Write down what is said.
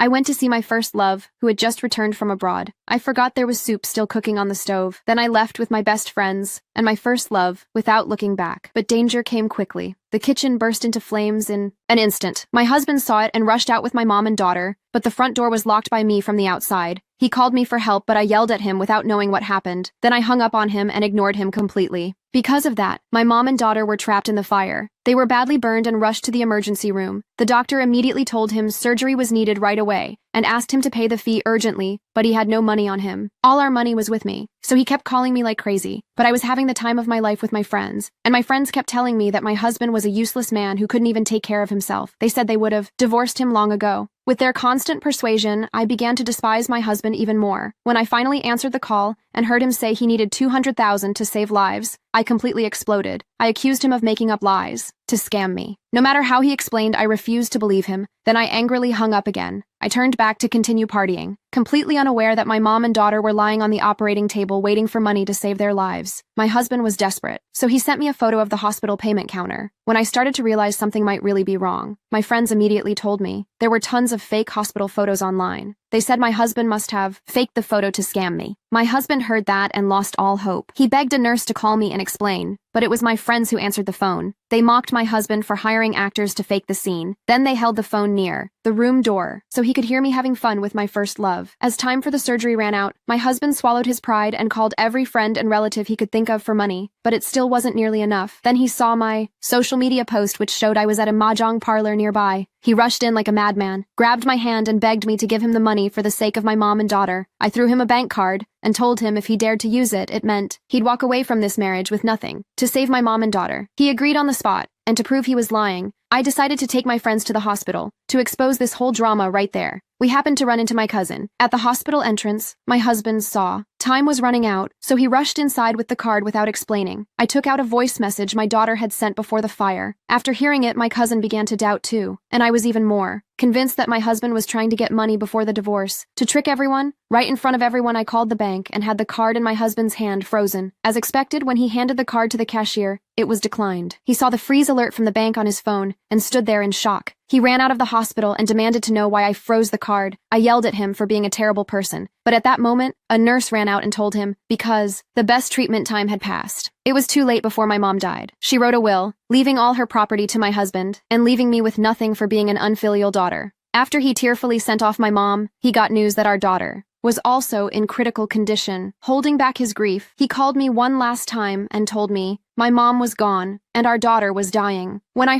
I went to see my first love, who had just returned from abroad. I forgot there was soup still cooking on the stove. Then I left with my best friends and my first love without looking back. But danger came quickly. The kitchen burst into flames in an instant. My husband saw it and rushed out with my mom and daughter, but the front door was locked by me from the outside. He called me for help, but I yelled at him without knowing what happened. Then I hung up on him and ignored him completely. Because of that, my mom and daughter were trapped in the fire. They were badly burned and rushed to the emergency room. The doctor immediately told him surgery was needed right away and asked him to pay the fee urgently, but he had no money on him. All our money was with me, so he kept calling me like crazy. But I was having the time of my life with my friends, and my friends kept telling me that my husband was a useless man who couldn't even take care of himself. They said they would have divorced him long ago. With their constant persuasion, I began to despise my husband even more. When I finally answered the call and heard him say he needed $200,000 to save lives, I completely exploded. I accused him of making up lies to scam me. No matter how he explained, I refused to believe him. Then I angrily hung up again. I turned back to continue partying, completely unaware that my mom and daughter were lying on the operating table waiting for money to save their lives. My husband was desperate, so he sent me a photo of the hospital payment counter. When I started to realize something might really be wrong, my friends immediately told me there were tons of fake hospital photos online. They said my husband must have faked the photo to scam me. My husband heard that and lost all hope. He begged a nurse to call me and explain, but it was my friends who answered the phone. They mocked my husband for hiring actors to fake the scene. Then they held the phone near the room door so he could hear me having fun with my first love. As time for the surgery ran out, my husband swallowed his pride and called every friend and relative he could think of for money, but it still wasn't nearly enough. Then he saw my social media post which showed I was at a mahjong parlor nearby. He rushed in like a madman, grabbed my hand and begged me to give him the money for the sake of my mom and daughter. I threw him a bank card and told him if he dared to use it, it meant he'd walk away from this marriage with nothing to save my mom and daughter. He agreed on the spot, and to prove he was lying, I decided to take my friends to the hospital to expose this whole drama right there. We happened to run into my cousin. At the hospital entrance, my husband saw time was running out, so he rushed inside with the card without explaining. I took out a voice message my daughter had sent before the fire. After hearing it, my cousin began to doubt too, and I was even more convinced that my husband was trying to get money before the divorce. To trick everyone, right in front of everyone, I called the bank and had the card in my husband's hand frozen. As expected, when he handed the card to the cashier, it was declined. He saw the freeze alert from the bank on his phone and stood there in shock. He ran out of the hospital and demanded to know why I froze the card. I yelled at him for being a terrible person, but at that moment, a nurse ran out and told him because the best treatment time had passed. It was too late before my mom died. She wrote a will, leaving all her property to my husband and leaving me with nothing for being an unfilial daughter. After he tearfully sent off my mom, he got news that our daughter was also in critical condition. Holding back his grief, he called me one last time and told me my mom was gone and our daughter was dying. When I